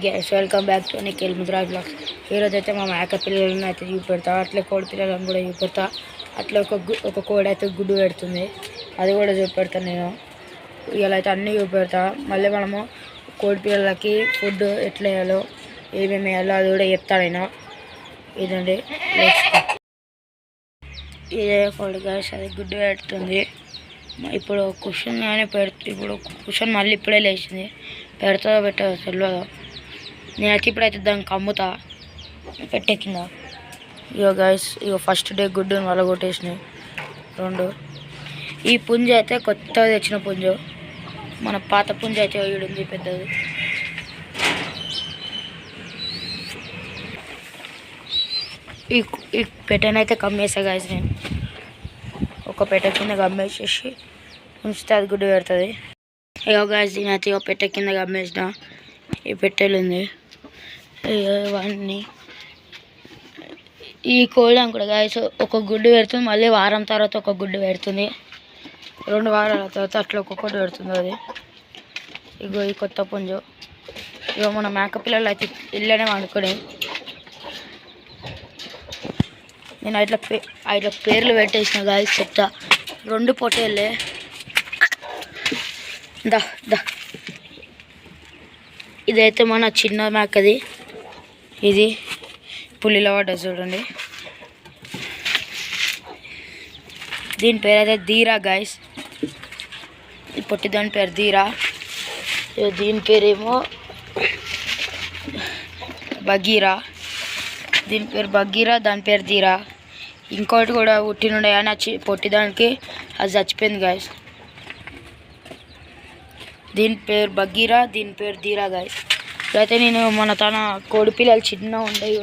Guys welcome back to Nikhil Mudra blogs. ఈరోజు అయితే మా మేక పిల్లలను అయితే చూపెడతా, అట్లే కోడి పిల్లలను కూడా చూపెడతా. అట్లా ఒక కోడి అయితే గుడ్డు పెడుతుంది, అది కూడా చూపెడతాను నేను. ఇలా అయితే అన్నీ చూపెడతా. మళ్ళీ మనము కోడి పిల్లలకి ఫుడ్ ఎట్లా వేయాలో, ఏమేమి వేయాలో అది కూడా చెప్తాను నేను. ఇదండి, ఇదే కోడి గైస్, అది గుడ్డు పెడుతుంది. ఇప్పుడు క్వశ్చన్ ఇప్పుడు క్వశ్చన్ మళ్ళీ ఇప్పుడే లేచింది, పెడతా పెట్టదో తెలియదు. నేనైతే ఇప్పుడైతే దానికి అమ్ముతా పెట్టే కింద. ఇగో గైస్, ఇగో ఫస్ట్ డే గుడ్డుని వల్ల కొట్టేసినాయి రెండు. ఈ పుంజ అయితే కొత్తగా తెచ్చిన పుంజు, మన పాత పుంజ అయితే ఉంది పెద్దది. ఈ పెట్టెనైతే కమ్మేసా గైస్, నేను ఒక పెట్టె కింద కమ్మేసేసి ఉంచితే అది గుడ్డు పెడుతుంది. ఇగో గైస్, దీనైతే ఇక పెట్టె కింద కమ్మేసిన. ఈ పెట్టెలు ఉంది ఇవన్నీ. ఈ కోడి కూడా గాయస్ ఒక గుడ్డు పెడుతుంది, మళ్ళీ వారం తర్వాత ఒక గుడ్డు పెడుతుంది, 2 వారాల తర్వాత అట్లా ఒక్కొక్కటి పెడుతుంది అది. ఇగో ఈ కొత్త పుంజు. ఇగో మన మేక పిల్లలు అయితే ఇళ్ళనే వండుకొని నేను ఇట్లా పేర్లు పెట్టేసిన గాయస్, చెప్తా. 2 పొట్టేళ్ళే. దా దా ఇదైతే మన చిన్న మేకది, ఇది పులిలో పడ్డది చూడండి. దీని పేరు అయితే ధీరా గైస్, ఈ పొట్టి దాని పేరు ధీరా. దీని పేరేమో బగీరా. దీని పేరు బగీరా, దాని పేరు ధీరా. ఇంకోటి కూడా పుట్టినుండే కానీ పొట్టిదానికి అది చచ్చిపోయింది గైస్. దీని పేరు బగీరా, దీని పేరు ధీరా గైస్. అయితే నేను తన కోడి పిల్లలు చిన్న ఉంటాయి,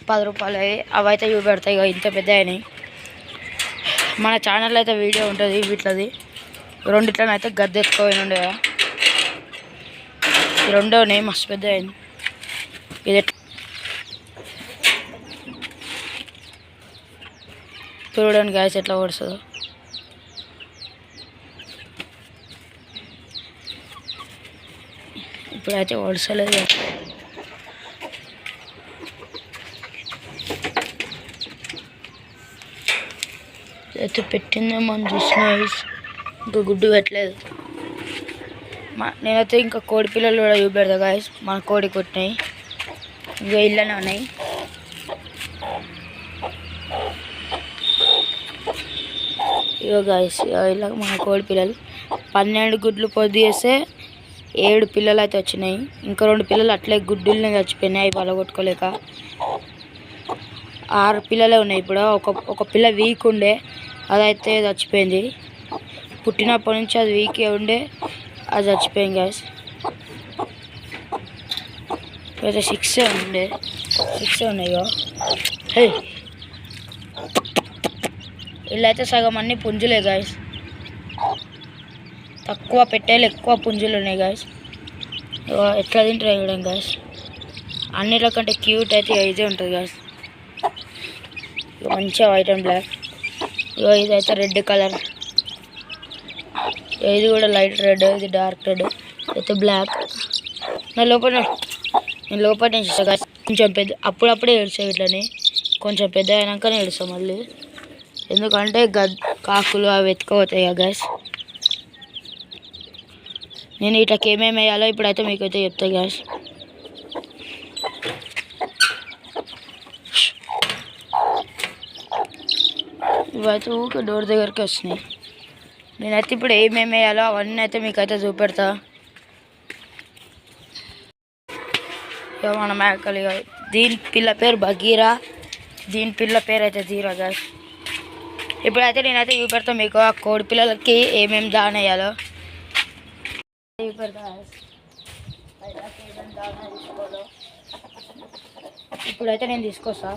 10 రూపాయలు అవి అయితే చూపెడతాయి. ఇక ఇంత పెద్ద అయినాయి. మన ఛానల్లో అయితే వీడియో ఉంటుంది వీటిది. 2 అయితే గద్దె ఎత్తుకోని ఉండే, ఈ 2 మస్తు పెద్ద అయింది. ఇది చూడండి గాయస్ ఎట్లా పడుతుందో. ఇప్పుడైతే వడసలేదు. అయితే పెట్టిందేమో మనం చూసిన, ఇంకా గుడ్డు పెట్టలేదు. నేనైతే ఇంకా కోడి పిల్లలు కూడా చూపెడతా గాయస్. మన కోడి కొట్టినాయి, ఇంకా ఇళ్ళనే ఉన్నాయి. ఇగో గాయస్, ఇలా మన కోడి పిల్లలు 12 గుడ్లు పొద్దు చేస్తే 7 పిల్లలు అయితే వచ్చినాయి. ఇంకా 2 పిల్లలు అట్లే గుడ్డులనే చచ్చిపోయినాయి, అవి పలగొట్టుకోలేక. 6 పిల్లలే ఉన్నాయి ఇప్పుడు. ఒక పిల్ల వీక్ ఉండే, అదైతే చచ్చిపోయింది. పుట్టినప్పటి నుంచి అది వీకే ఉండే, అది చచ్చిపోయింది గాయస్. అయితే 6 ఉండే, 6 ఉన్నాయో. హే, ఇలా అయితే సగం అన్ని పుంజులే గాయస్. తక్కువ పెట్టేలు, ఎక్కువ పుంజులు ఉన్నాయి గాయస్. ఎట్లా తింటారు చూడండి గాయస్. అన్నిటికంటే క్యూట్ అయితే ఇదే ఉంటుంది గాయస్. మంచిగా వైట్ అండ్ బ్లాక్. ఇదైతే రెడ్ కలర్, ఇది కూడా లైట్ రెడ్, ఇది డార్క్ రెడ్, అయితే బ్లాక్. నేను లోపల నుంచి ఇస్తాను గాయస్. కొంచెం పెద్ద అప్పుడప్పుడే ఏడుస్తాయి ఇట్లని, కొంచెం పెద్ద అయినాకనే ఏడుస్తాం మళ్ళీ. ఎందుకంటే కాకులు అవి ఎత్తుకుపోతాయి గాయస్. నేను ఇట్లకి ఏమేమి వేయాలో ఇప్పుడైతే మీకైతే చెప్తా గాయస్. ఇవైతే ఊకే డోర్ దగ్గరికి వస్తున్నాయి. నేనైతే ఇప్పుడు ఏమేమి వేయాలో అవన్నీ అయితే మీకైతే చూపెడతా. ఇక మన మేకలు, దీని పిల్ల పేరు బగీరా, దీని పిల్ల పేరు అయితే ధీరా గాయస్. ఇప్పుడైతే నేనైతే చూపెడతా మీకు ఆ కోడి పిల్లలకి ఏమేమి దాన వేయాలో చూపెడతా గాయస్. దానా తీసుకోవాలో ఇప్పుడైతే నేను తీసుకొస్తా.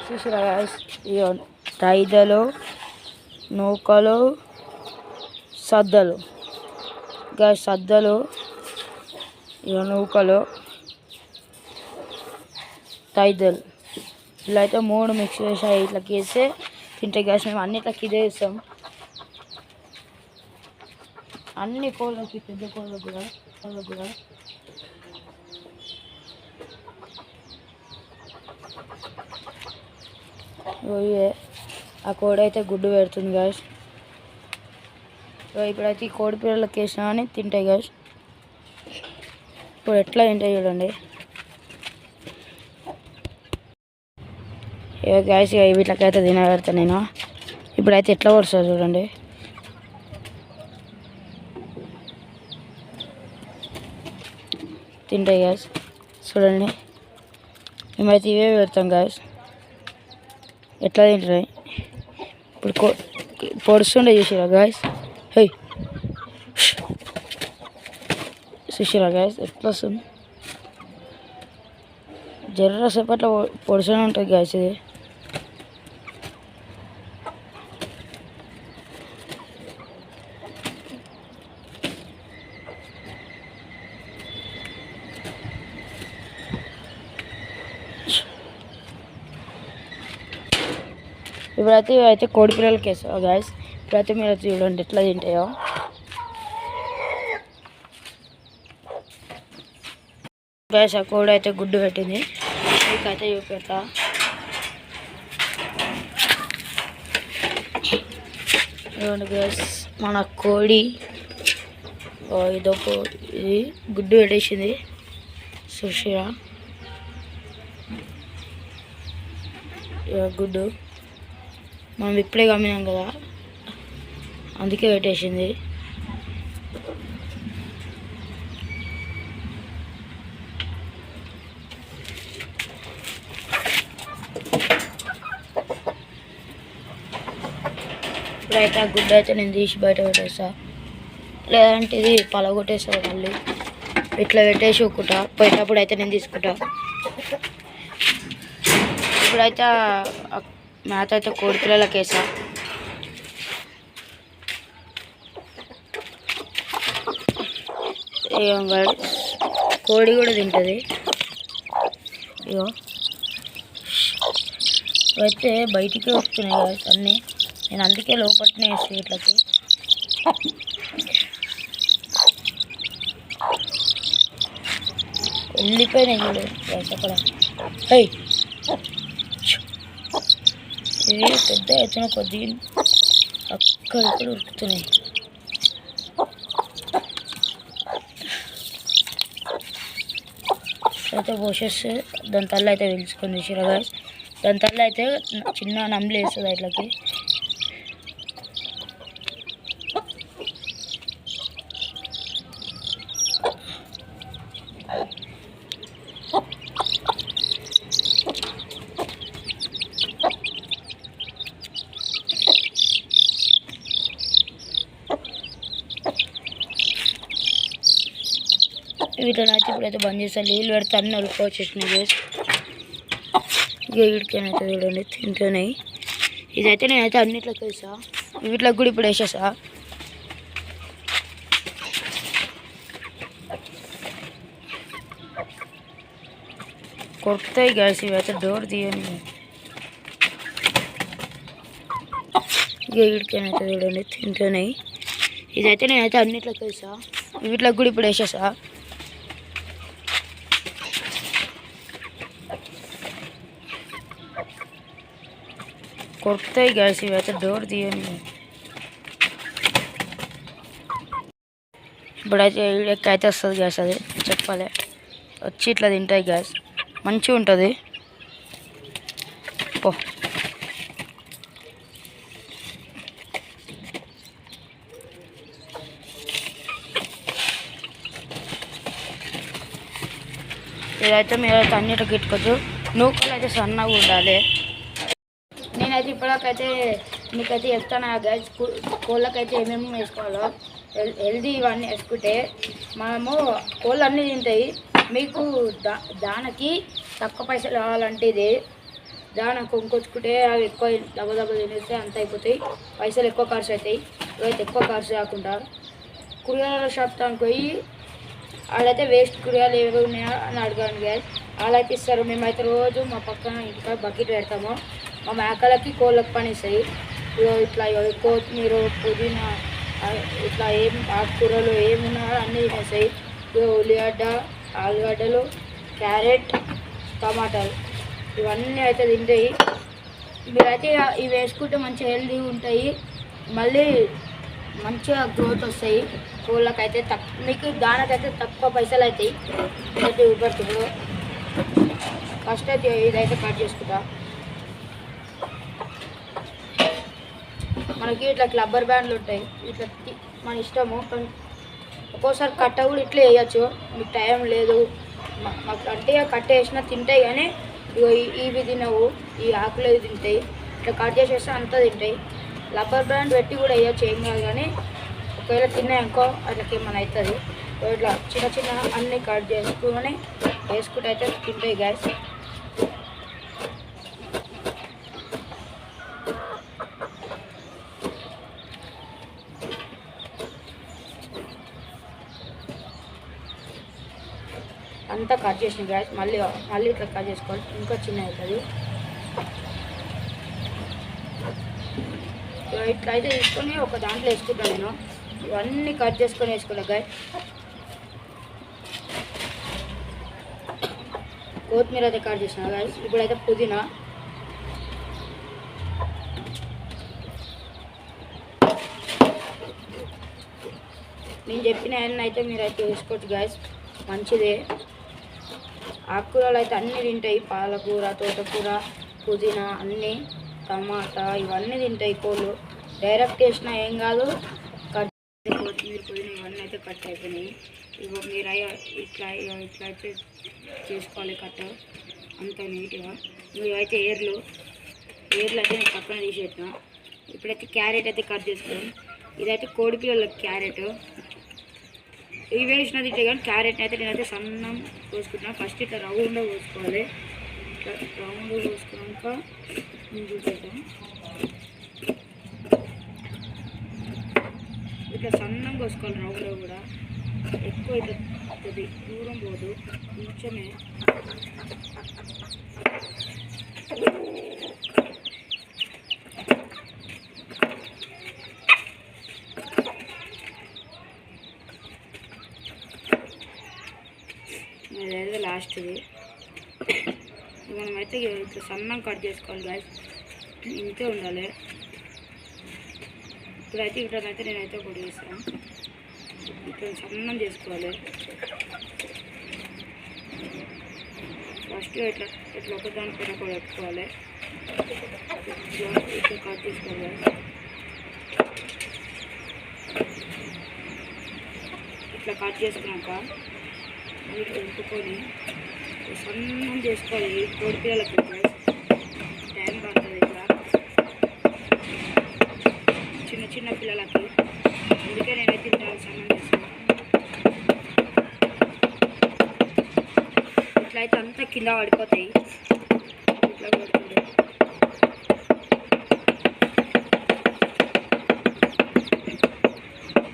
చూసిరా గాయస్, ఇక రైదలు, నూకలు, సద్దలు గాయస్, సద్దలు, ఇక నూకలు, తైదలు, ఇలా అయితే 3 మిక్స్ చేసి ఇట్లకి వేస్తే తింటే గ్యాస్. మేము అన్నిట్లకి ఇదే వేస్తాం, అన్ని కోళ్ళకి, పెద్ద కోళ్ళకు కూడా. ఆ కోడి అయితే గుడ్డు పెడుతుంది గ్యాస్. ఇప్పుడైతే ఈ కోడి పిల్లలకి వేసినా కానీ తింటాయి గ్యాస్. ఇప్పుడు ఎట్లా తింటాయి చూడండి. ఇక గ్యాస్ వీటికైతే తినబెడతాను నేను. ఇప్పుడైతే ఎట్లా కొడుతుంది చూడండి. తింటాయి గ్యాస్ చూడండి. మేమైతే ఇవే పెడతాం గ్యాస్. ఎట్లా తింటున్నాయి ఇప్పుడు పొడుస్తుండే చూసిరా గ్యాస్. హై చూసిరా గ్యాస్ ఎట్లా వస్తుంది. జర్ర సేపట్లో పొడుస్తూనే ఉంటుంది గ్యాస్ ఇది. ఇప్పుడైతే కోడి పిల్లలకి వేస్తావు గ్యాస్. ఇప్పుడైతే మీరు చూడండి ఎట్లా తింటాయో. గ్యాస్ ఆ కోడి అయితే గుడ్డు పెట్టింది, మీకైతే చూపెడతా. చూడండి గ్యాస్ మన కోడి ఇది గుడ్డు పెట్టేసింది సుషిరా. గుడ్డు మనం ఇప్పుడే కమ్మినాం కదా, అందుకే పెట్టేసింది. ఇప్పుడైతే ఆ గుడ్డ అయితే నేను తీసి బయట పెట్టేస్తా, లేదంటే ఇది పలగొట్టేస్తా. మళ్ళీ ఇట్లా పెట్టేసి ఒక్కుంటా, పోయేటప్పుడు అయితే నేను తీసుకుంటా. ఇప్పుడైతే మేత అయితే కోడి పిల్లలకి వేసా. కోడి కూడా తింటుంది. ఇగో అయితే బయటికి వస్తున్నాయి కదా అన్నీ, నేను అందుకే లోపలనే వేస్తాను ఇట్లకి. వెళ్ళిపోయినాయి చూడు అక్కడ. హై ఇవి పెద్ద ఎత్తున కొద్ది అక్కడిక్కడ ఉరుకుతున్నాయి. అయితే పోసేస్తే దాని తల్ల అయితే పిలుచుకొని చూసిరా. దాని తల్ల అయితే చిన్న నమ్ములు వేస్తుంది ఇట్లకి. వీటిని అయితే ఇప్పుడైతే బంద్ చేస్తాను. నీళ్ళు పెడితే అన్నీ ఉడుకోవచ్చేసినాయి చేసి. ఇక వీడికైనా చూడండి తింటున్నాయి. ఇదైతే నేనైతే అన్నిట్లోకి వేసా, వీటిలోకి కూడా ఇప్పుడు వేసేసా. కొడతాయి గ్యాస్ ఇవైతే, డోర్ తీయని. ఇక వీడికైనా చూడండి తింటున్నాయి. ఇదైతే నేనైతే అన్నిట్లోకి వేసా, వీటిలోకి కూడా ఇప్పుడు వేసేసా. కొడతాయి గ్యాస్ ఇవైతే, డోర్ తీయని. ఇప్పుడైతే వీడియోకి అయితే వస్తుంది గ్యాస్, అది చెప్పాలి. వచ్చి ఇట్లా తింటాయి గ్యాస్, మంచిగా ఉంటుంది. పో ఇదైతే మీరైతే అన్నిటికి గిట్టుకోవచ్చు. నూకలు అయితే సన్నగా ఉండాలి. నేనైతే ఇప్పటికైతే మీకైతే చెప్తాను గ్యాస్, కోళ్ళకైతే ఏమేమి వేసుకోవాలో. హెల్దీ ఇవన్నీ వేసుకుంటే మనము కోళ్ళు అన్నీ తింటాయి. మీకు దానికి తక్కువ పైసలు కావాలంటే ఇది దాని కొనుక్కొచ్చుకుంటే అవి ఎక్కువ దెబ్బ తినేస్తే అంత అయిపోతాయి, పైసలు ఎక్కువ ఖర్చు అవుతాయి. ఇవైతే ఎక్కువ ఖర్చు కాకుండా కూరగాయల షాప్ దానికి పోయి వాళ్ళైతే వేస్ట్ కూరగాయలు ఏవి ఉన్నాయా అని అడగాను గ్యాస్, వాళ్ళైతే ఇస్తారు. మేమైతే రోజు మా పక్కన ఇంటికాడ బకెట్ పెడతాము. మా మేకలకి కోళ్ళకి పని ఇస్తాయి. ఇట్లా కొత్తిమీర పుదీనా ఇట్లా ఏం ఆకుకూరలు ఏమున్నా అన్నీ తినేస్తాయి. ఉల్లిగడ్డ ఆలుగడ్డలు క్యారెట్ టమాటాలు ఇవన్నీ అయితే తింటాయి. మీరైతే ఇవి వేసుకుంటే మంచిగా హెల్తీగా ఉంటాయి, మళ్ళీ మంచిగా గ్రోత్ వస్తాయి. కోళ్ళకైతే మీకు దానికైతే తక్కువ పైసలు అవుతాయి. అయితే చూపెడుతుంది ఫస్ట్ అయితే ఇదైతే కట్ చేసుకుంటా. మనకి ఇట్లా రబ్బర్ బ్యాండ్లు ఉంటాయి, ఇట్లా మన ఇష్టము. ఒక్కోసారి కట్ట కూడా ఇట్లా వేయచ్చు, మీకు టైం లేదు మాకు అంటే కట్ట వేసినా తింటాయి. కానీ ఇవి తినవు, ఈ ఆకులు తింటాయి. ఇట్లా కట్ చేసేస్తే అంతా తింటాయి. రబ్బర్ బ్యాండ్ పెట్టి కూడా వేయచ్చు, ఏం కాదు. కానీ ఒకవేళ తిన్నాయనుకో అట్లకి ఏమైనా అవుతుంది. ఇట్లా చిన్న చిన్న అన్నీ కట్ చేసుకుని వేసుకుంటే అయితే తింటాయి గ్యాస్. అంతా కట్ చేసిన గ్యాస్ మళ్ళీ ఇట్లా కట్ చేసుకోవాలి, ఇంకా చిన్న అవుతుంది. ఇట్లా అయితే తీసుకొని ఒక దాంట్లో వేసుకుంటాను నేను. ఇవన్నీ కట్ చేసుకొని వేసుకోలే గ్యాస్. కొత్తిమీర అయితే కట్ చేసిన గ్యాస్. ఇప్పుడైతే పుదీనా, నేను చెప్పిన అన్నీ అయితే మీరైతే వేసుకోవచ్చు గ్యాస్, మంచిదే. ఆకుకూరలు అయితే అన్నీ తింటాయి, పాలకూర తోటకూర పుదీనా అన్నీ టమాటా ఇవన్నీ తింటాయి కోళ్ళు. డైరెక్ట్ వేసినా ఏం కాదు. కట్ కొత్తిమీర పుదీనా ఇవన్నీ అయితే కట్ అయిపోయినాయి. ఇగో మీరు ఇట్లా అయితే చేసుకోవాలి కట్ అంత నీట్గా. ఇవైతే ఏర్లు అయితే నేను పక్కన తీసేసిన. ఇప్పుడైతే క్యారెట్ అయితే కట్ చేసుకున్నాం. ఇదైతే కోడి పిల్లలకి క్యారెట్, ఇవి వేసిన తింటే కానీ క్యారెట్ అయితే నేనైతే సన్నం కోసుకుంటున్నాను. ఫస్ట్ ఇట్లా రౌండ్గా కోసుకోవాలి. ఇట్లా రౌండ్గా కోసుకున్నాక నేను చూసేద్దాం. ఇట్లా సన్నం కోసుకోవాలి రౌండ్గా కూడా, ఎక్కువ ఇట్లా దూరం పోదు, కొంచెమే. అదైతే లాస్ట్ది. మనమైతే ఇట్లా సన్నం కట్ చేసుకోవాలి గ్యాస్, ఇంతే ఉండాలి. ఇప్పుడైతే ఇట్లనైతే నేనైతే పొడి చేస్తాను. ఇట్లా సన్నం చేసుకోవాలి. ఫస్ట్ ఇట్లా ఒక దానిపైన కూడా పెట్టుకోవాలి. ఇట్లా కట్ చేసుకోవాలి. ఇట్లా కట్ చేసుకున్నాక ఇట్లా ఉంచుకొని సన్నం చేసుకోవాలి. కోడి పిల్లలకి టైం పడుతుంది. ఇట్లా చిన్న పిల్లలకి, అందుకే నేనైతే ఇట్లా సన్నం చేస్తాను. ఇట్లా అయితే అంతా కింద పడిపోతాయి. ఇట్లా పడుతుంది.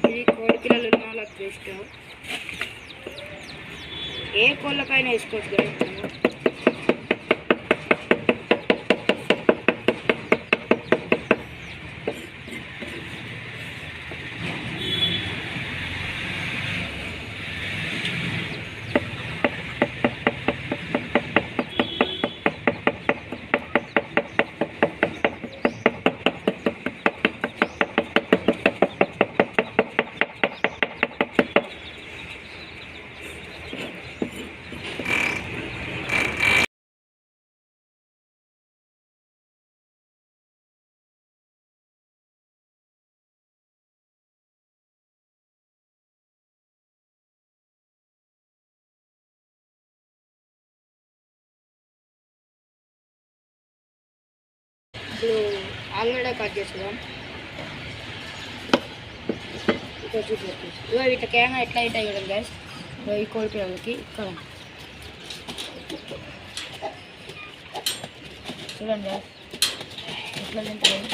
ఇది కోడి పిల్లలు ఉన్న వాళ్ళకి బెస్ట్. ఏ కోళ్ళకైనా వేసుకోవచ్చు కదా. ఇప్పుడు ఆలుగడ్డ కట్ చేసుకుందాం. ఇట్లా చూసుకోవచ్చు. ఇగో ఇట్లా కేంగా ఎట్లా అవుతాయి కదా గ్యాస్. ఈ కోడి పిల్లలకి ఇక్కడ చూడండి guys, ఎట్లా తింటారు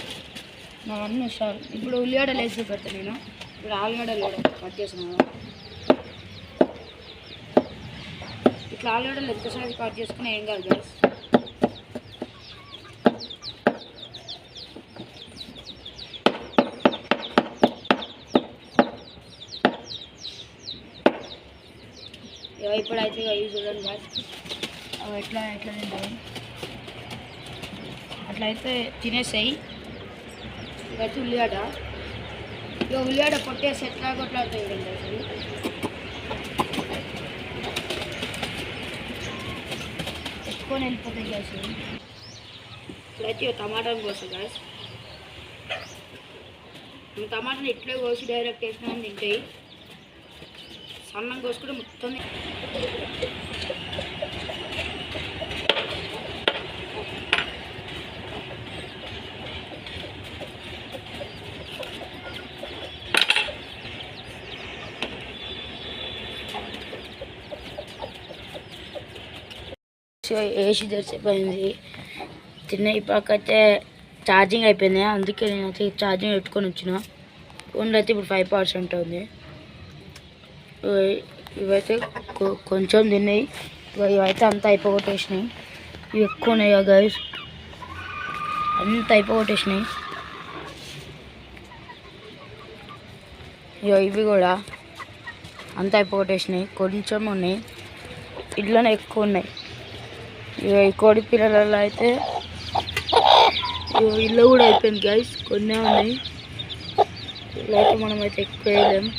నాకు అన్నీ ఇష్టాలు. ఇప్పుడు ఉల్లిగడ్డలు వేసి పెడతాను నేను. ఇప్పుడు ఆలుగడ్డలు కూడా కట్ చేస్తున్నాను. ఇట్లా ఆలుగడ్డలు ఎంత సైజు కట్ చేసుకుని ఏం కాదు guys. ఇప్పుడైతే ఇవి చూడండి guys, అవి ఎట్లా తింటాయి. అట్లయితే తినేసాయి. ఇవైతే ఉల్లిగడ్డ, ఇక ఉల్లిగడ్డ కొట్టేసి ఎట్లా కొట్లాడుతాయి చూడండి అసలు. ఎక్కువ వెళ్ళిపోతాయి గ్యాస్. ఇప్పుడైతే టమాటాను కోస్తాం గ్యాస్. టమాటాని ఇట్లే కోసి డైరెక్ట్ వేసినా తింటాయి. సన్నం కోసుకుంటే మొత్తం వేసి తెరిచిపోయింది. తిన్న ఇప్పటికైతే ఛార్జింగ్ అయిపోయింది, అందుకే నేనైతే ఛార్జింగ్ పెట్టుకొని వచ్చిన. ఫోన్లో అయితే ఇప్పుడు 5% ఉంది. ఇవైతే కొంచెం తిన్నాయి, ఇవైతే అంతా అయిపోగొట్టేసినాయి. ఇవి ఎక్కువ ఉన్నాయి గైస్, అంత అయిపోగొట్టేసినాయి. ఇవి కూడా అంత అయిపోగొట్టేసినాయి. కొంచెం ఉన్నాయి, ఇట్లనే ఎక్కువ ఉన్నాయి. ఈ కోడి పిల్లలలో అయితే ఇల్లు కూడా అయిపోయింది గైస్, కొన్ని ఉన్నాయి. ఇలా అయితే మనమైతే ఎక్కువ వేయలేము.